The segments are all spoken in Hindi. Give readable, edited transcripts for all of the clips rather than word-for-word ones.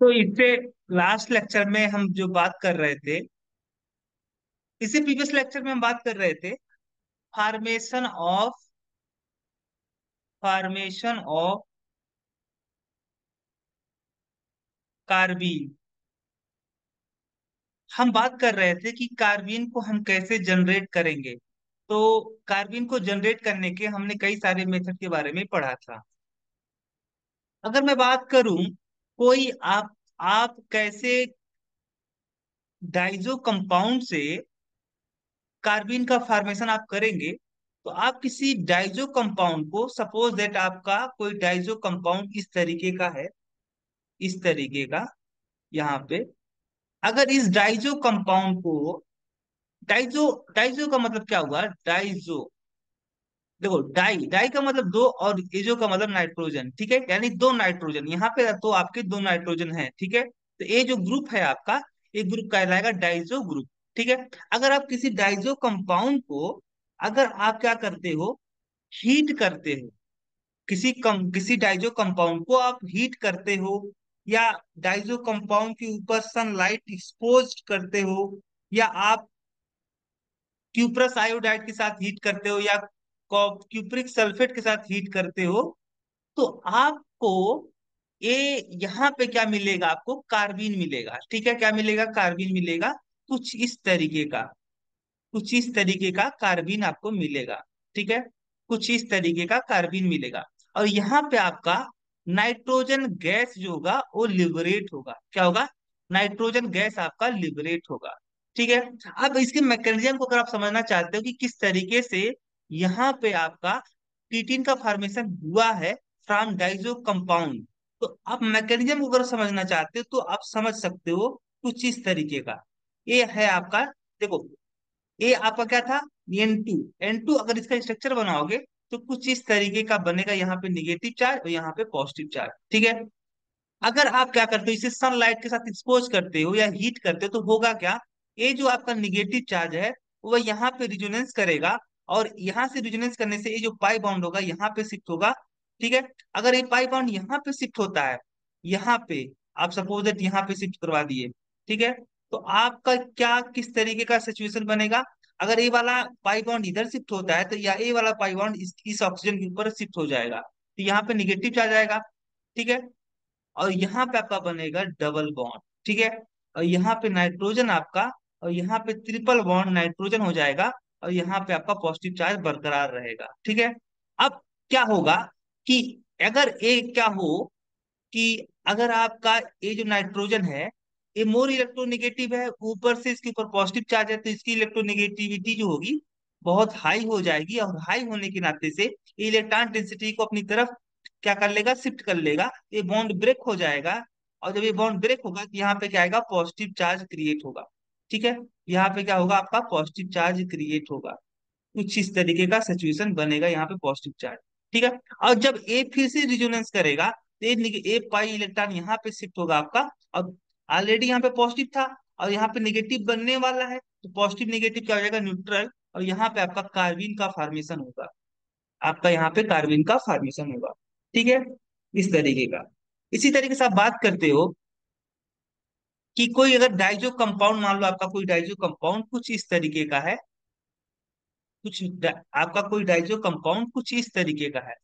तो इससे लास्ट लेक्चर में हम जो बात कर रहे थे, इससे प्रीवियस लेक्चर में हम बात कर रहे थे formation of formation of carbene. हम बात कर रहे थे कि कार्बीन को हम कैसे जनरेट करेंगे। तो कार्बीन को जनरेट करने के हमने कई सारे मेथड के बारे में पढ़ा था। अगर मैं बात करूं, कोई आप कैसे डाइजो कंपाउंड से कार्बीन का फॉर्मेशन आप करेंगे। तो आप किसी डाइजो कंपाउंड को, सपोज दैट आपका कोई डाइजो कंपाउंड इस तरीके का है, इस तरीके का, यहाँ पे अगर इस डाइजो कंपाउंड को, डाइजो डाइजो का मतलब क्या हुआ, डाइजो, देखो डाई डाई का मतलब दो और एजो का मतलब नाइट्रोजन, ठीक है, यानी दो नाइट्रोजन, यहाँ पे तो आपके दो नाइट्रोजन है, ठीक है। तो ये जो ग्रुप है आपका, ये ग्रुप कहलाएगा डाइजो ग्रुप, ठीक है। अगर आप किसी डाइजो कंपाउंड को, अगर आप क्या करते हो, हीट करते हो, किसी डाइजो कंपाउंड को आप हीट करते हो, या डाइजो कंपाउंड के ऊपर सनलाइट एक्सपोज करते हो, या आप क्यूप्रस आयोडाइड के साथ हीट करते हो, या क्यूप्रिक सल्फेट के साथ हीट करते हो, तो आपको ये यहाँ पे क्या मिलेगा, आपको कार्बीन मिलेगा, ठीक है। क्या मिलेगा, कार्बीन मिलेगा। कुछ इस तरीके का, कुछ इस तरीके का कार्बीन आपको मिलेगा, ठीक है। कुछ इस तरीके का कार्बीन मिलेगा। और यहाँ पे आपका नाइट्रोजन गैस जो होगा वो लिबरेट होगा। क्या होगा, नाइट्रोजन गैस आपका लिबरेट होगा, ठीक है। अब इसके मैकेनिज्म को अगर आप समझना चाहते हो कि किस तरीके से यहाँ पे आपका टीटीन का फॉर्मेशन हुआ है फ्रॉम डाइजो कंपाउंड, तो आप मैकेनिज्म को अगर समझना चाहते हो तो आप समझ सकते हो कुछ इस तरीके का। ये है आपका, देखो, ये आपका क्या था, N2। N2 अगर इसका स्ट्रक्चर बनाओगे तो कुछ इस तरीके का बनेगा, यहाँ पे निगेटिव चार्ज और यहाँ पे पॉजिटिव चार्ज, ठीक है। अगर आप क्या करते हो, इसे सनलाइट के साथ एक्सपोज करते हो या हीट करते हो, तो होगा क्या, ये जो आपका निगेटिव चार्ज है वो यहाँ पे रिजोनेंस करेगा, और यहाँ से रिजोनेंस करने से ये जो पाई बॉन्ड होगा यहाँ पे शिफ्ट होगा, ठीक है। अगर ये पाई बॉन्ड यहाँ पे शिफ्ट होता है, यहाँ पे आप सपोज दैट यहाँ पे शिफ्ट करवा दिए, ठीक है, तो आपका क्या किस तरीके का सिचुएशन बनेगा। अगर ये वाला पाई बॉन्ड इधर शिफ्ट होता है तो या ये वाला पाई बॉन्ड इस ऑक्सीजन के ऊपर शिफ्ट हो जाएगा, तो यहाँ पे निगेटिव चार्ज आएगा, ठीक है। और यहाँ पे आपका बनेगा डबल बॉन्ड, ठीक है। और यहाँ पे नाइट्रोजन आपका, और यहाँ पे ट्रिपल बॉन्ड नाइट्रोजन हो जाएगा, और यहाँ पे आपका पॉजिटिव चार्ज बरकरार रहेगा, ठीक है। अब क्या होगा कि अगर ये क्या हो कि अगर आपका ये जो नाइट्रोजन है ये मोर इलेक्ट्रोनेगेटिव है, ऊपर से इसके ऊपर पॉजिटिव चार्ज है, तो इसकी इलेक्ट्रोनेगेटिविटी जो होगी बहुत हाई हो जाएगी, और हाई होने के नाते से ये इलेक्ट्रॉन डेंसिटी को अपनी तरफ क्या कर लेगा, शिफ्ट कर लेगा, ये बॉन्ड ब्रेक हो जाएगा। और जब ये बॉन्ड ब्रेक होगा तो यहाँ पे क्या आएगा, पॉजिटिव चार्ज क्रिएट होगा, ठीक है। यहाँ पे क्या होगा, आपका पॉजिटिव चार्ज क्रिएट होगा, कुछ इस तरीके का सिचुएशन बनेगा यहाँ पे पॉजिटिव चार्ज, ठीक है। और जब ए फिर से रिजोनेंस करेगा तो ए पाई इलेक्ट्रॉन यहाँ पे शिफ्ट होगा आपका, और ऑलरेडी यहाँ पे पॉजिटिव था और यहाँ पे नेगेटिव बनने वाला है, तो पॉजिटिव नेगेटिव क्या हो जाएगा, न्यूट्रल, और यहाँ पे आपका कार्बिन का फॉर्मेशन होगा, आपका यहाँ पे कार्बिन का फॉर्मेशन होगा, ठीक है, इस तरीके का। इसी तरीके से आप बात करते हो कि कोई अगर डाइजो कंपाउंड, मान लो आपका कोई डाइजो कंपाउंड कुछ इस तरीके का है, आपका कोई डाइजो कंपाउंड कुछ इस तरीके का है,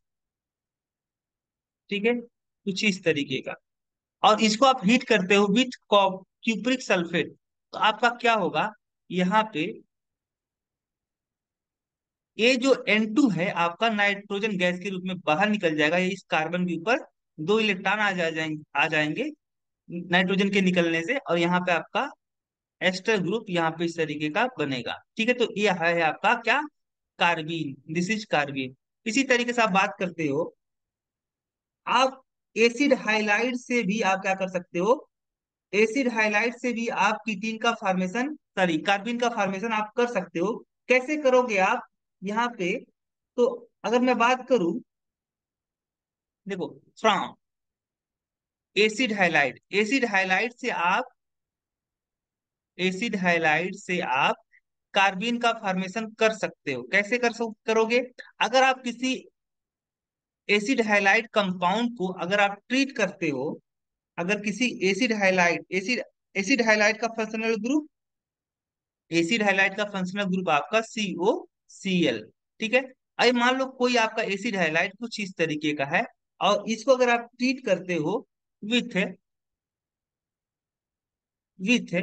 ठीक है, कुछ इस तरीके का, और इसको आप हीट करते हो विथ क्यूप्रिक सल्फेट, तो आपका क्या होगा, यहाँ पे ये जो N2 है आपका नाइट्रोजन गैस के रूप में बाहर निकल जाएगा, ये इस कार्बन के ऊपर दो इलेक्ट्रॉन आ जाएंगे नाइट्रोजन के निकलने से, और यहाँ पे आपका एस्टर ग्रुप यहाँ पे इस तरीके का बनेगा, ठीक है। तो ये है आपका क्या, कार्बीन, दिस इज कार्बीन। इसी तरीके से आप बात करते हो, आप एसिड हाइलाइड से भी आप क्या कर सकते हो, एसिड हाइलाइड से भी आप कीटीन का फॉर्मेशन, सॉरी कार्बन का फॉर्मेशन आप कर सकते हो। कैसे करोगे आप, यहाँ पे, तो अगर मैं बात करूं, देखो, फ्रॉम एसिड हाइलाइड से आप कार्बिन का फॉर्मेशन कर सकते हो। कैसे करोगे? अगर आप किसी एसिड हाइलाइट कंपाउंड को अगर आप ट्रीट करते हो, अगर किसी एसिड हाइलाइट का फंक्शनल ग्रुप, एसिड हाइलाइट का फंक्शनल ग्रुप आपका COCl, ठीक है। अभी मान लो कोई आपका एसिड हाइलाइट कुछ इस तरीके का है, और इसको अगर आप ट्रीट करते हो विथ विथ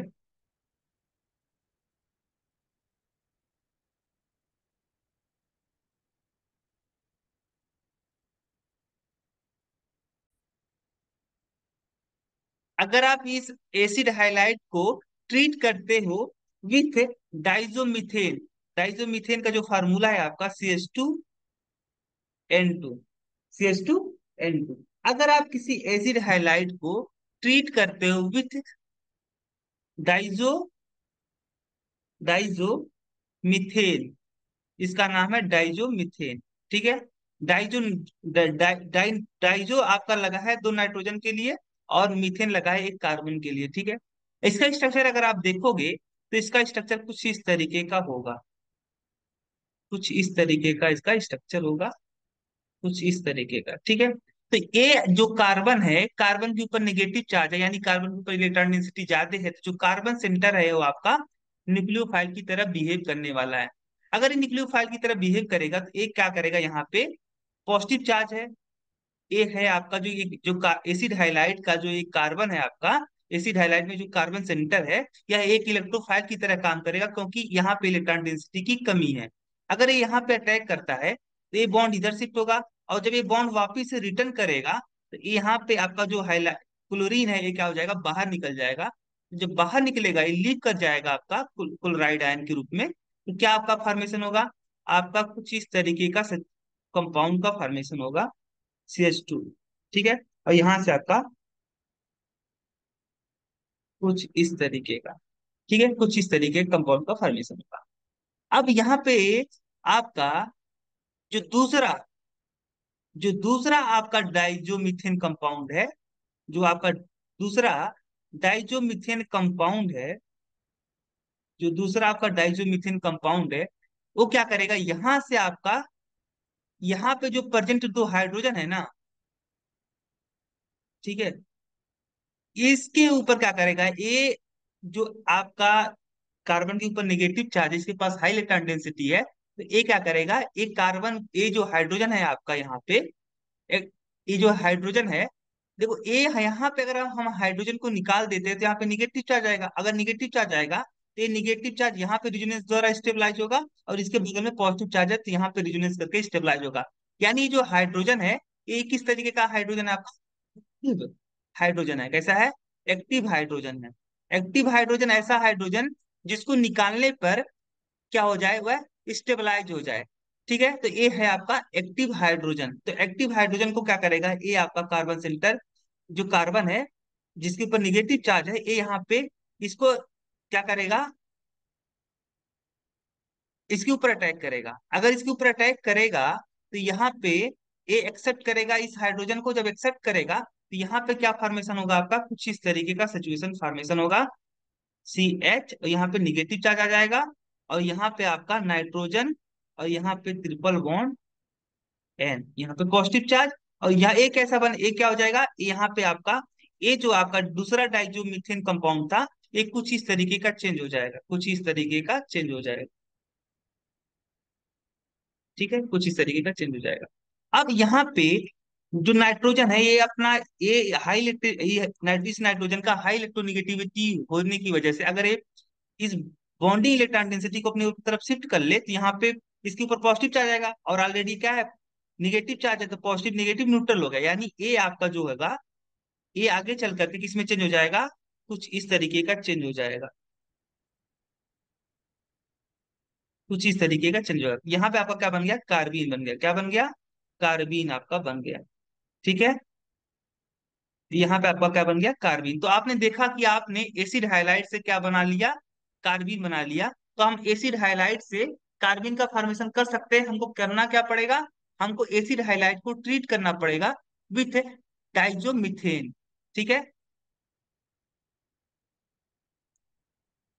अगर आप इस एसिड हाइलाइट को ट्रीट करते हो विथ डाइजोमिथेन, डाइजोमिथेन का जो फार्मूला है आपका CH2N2, CH2N2। अगर आप किसी एसिड हाइलाइट को ट्रीट करते हो विथ डाइजो डाइजोमिथेन, इसका नाम है डाइजोमिथेन, ठीक है। डाइजो डाइजो आपका लगा है दो नाइट्रोजन के लिए, और मीथेन लगा है एक कार्बन के लिए, ठीक है। इसका स्ट्रक्चर अगर आप देखोगे तो इसका स्ट्रक्चर कुछ इस तरीके का होगा, कुछ इस तरीके का इसका स्ट्रक्चर होगा, कुछ इस तरीके का, ठीक है। तो ये जो कार्बन है, कार्बन के ऊपर नेगेटिव चार्ज है, यानी कार्बन के ऊपर इलेक्ट्रॉन डेंसिटी ज्यादा है, तो जो कार्बन सेंटर है वो आपका न्यूक्लियोफाइल की तरह बिहेव करने वाला है। अगर ये न्यूक्लियोफाइल की तरह बिहेव करेगा तो एक क्या करेगा, यहाँ पे पॉजिटिव चार्ज है, ये है आपका जो ये जो एसिड हाइलाइट का जो एक कार्बन है आपका, एसिड हाइलाइट में जो कार्बन सेंटर है, यह एक इलेक्ट्रोफाइल की तरह काम करेगा, क्योंकि यहाँ पे इलेक्ट्रॉन डेंसिटी की कमी है। अगर ये यहाँ पे अटैक करता है तो ये बॉन्ड इधर शिफ्ट होगा, और जब ये बॉन्ड वापिस से रिटर्न करेगा तो यहाँ पे आपका जो हाइलाइट क्लोरीन है ये क्या हो जाएगा, बाहर निकल जाएगा। जब बाहर निकलेगा ये लीव कर जाएगा आपका क्लोराइड आयन के रूप में, तो क्या आपका फॉर्मेशन होगा, आपका कुछ इस तरीके का कंपाउंड का फॉर्मेशन होगा, CH2, ठीक है। और यहां से आपका कुछ इस तरीके का, ठीक है, कुछ इस तरीके कंपाउंड का फॉर्मेशन होगा। अब यहाँ पे आपका जो दूसरा जो दूसरा आपका डाइजोमीथेन कंपाउंड है, जो आपका दूसरा डाइजोमीथेन कंपाउंड है, जो दूसरा आपका डाइजोमीथेन कंपाउंड है, वो क्या करेगा, यहां से आपका यहाँ पे जो प्रेजेंट दो हाइड्रोजन है ना, ठीक है, इसके ऊपर क्या करेगा, ये जो आपका कार्बन के ऊपर नेगेटिव चार्ज है, इसके पास हाई इलेक्ट्रॉन डेंसिटी है, तो ये क्या करेगा, एक कार्बन, ये जो हाइड्रोजन है आपका यहाँ पे, एक ये जो हाइड्रोजन है, देखो ये यहाँ पे अगर हम हाइड्रोजन को निकाल देते हैं तो यहाँ पे निगेटिव चार्ज आएगा। अगर निगेटिव चार्ज आएगा तो ये निगेटिव चार्ज यहाँ पे रिजोनेंस द्वारा स्टेबलाइज होगा, और इसके बगल में पॉजिटिव चार्ज है तो यहाँ पे रिजोनेंस करके स्टेबलाइज होगा। यानी ये जो हाइड्रोजन है, ये किस तरीके का हाइड्रोजन है आपका, एक्टिव हाइड्रोजन है। कैसा है, एक्टिव हाइड्रोजन है। एक्टिव हाइड्रोजन ऐसा हाइड्रोजन जिसको निकालने पर क्या हो जाए, वह स्टेबलाइज हो जाए, ठीक है। तो ये है आपका एक्टिव हाइड्रोजन। तो एक्टिव हाइड्रोजन को क्या करेगा, ये आपका कार्बन सेंटर जो कार्बन है जिसके ऊपर निगेटिव चार्ज है, ये यहाँ पे इसको क्या करेगा, इसके ऊपर अटैक करेगा। अगर इसके ऊपर अटैक करेगा तो यहाँ पे ये एक्सेप्ट करेगा इस हाइड्रोजन को। जब एक्सेप्ट करेगा तो यहाँ पे क्या फॉर्मेशन होगा आपका, कुछ इस तरीके का सिचुएशन फॉर्मेशन होगा, CH, और यहाँ पे निगेटिव चार्ज आ जाएगा, और यहाँ पे आपका नाइट्रोजन, और यहाँ पे ट्रिपल बॉन्ड N, यहाँ पे पॉजिटिव चार्ज। और यहाँ एक ऐसा ये क्या हो जाएगा, यहाँ पे आपका ये जो आपका दूसरा डाइजोमीथेन कंपाउंड था, ये कुछ इस तरीके का चेंज हो जाएगा, कुछ इस तरीके का चेंज हो जाएगा, ठीक है, कुछ इस तरीके का चेंज हो जाएगा। अब यहाँ पे जो नाइट्रोजन है ये अपना ये हाई इस नाइट्रोजन का हाई इलेक्ट्रोनिगेटिविटी होने की वजह से अगर ये इस बॉन्डिंग इलेक्ट्रॉन डेंसिटी को अपनी तरफ शिफ्ट कर ले तो यहाँ पे इसके ऊपर पॉजिटिव चार्ज आएगा, और ऑलरेडी क्या है, निगेटिव चार्ज है, तो पॉजिटिव निगेटिव न्यूट्रल हो गया। यानी ये आपका जो होगा, ये आगे चल करके किस में चेंज हो जाएगा, कुछ इस तरीके का चेंज हो जाएगा, कुछ इस तरीके का चेंज होगा। यहाँ पे आपका क्या बन गया, कार्बीन बन गया। क्या बन गया, कार्बीन आपका बन गया, ठीक है। यहाँ पे आपका क्या बन गया, कार्बीन। तो आपने देखा कि आपने एसिड हाइलाइट से क्या बना लिया, कार्बीन बना लिया। तो हम एसिड हाइलाइट से कार्बीन का फॉर्मेशन कर सकते हैं। हमको करना क्या पड़ेगा, हमको एसिड हाइलाइट को ट्रीट करना पड़ेगा विथ डाइजोमीथेन, ठीक है।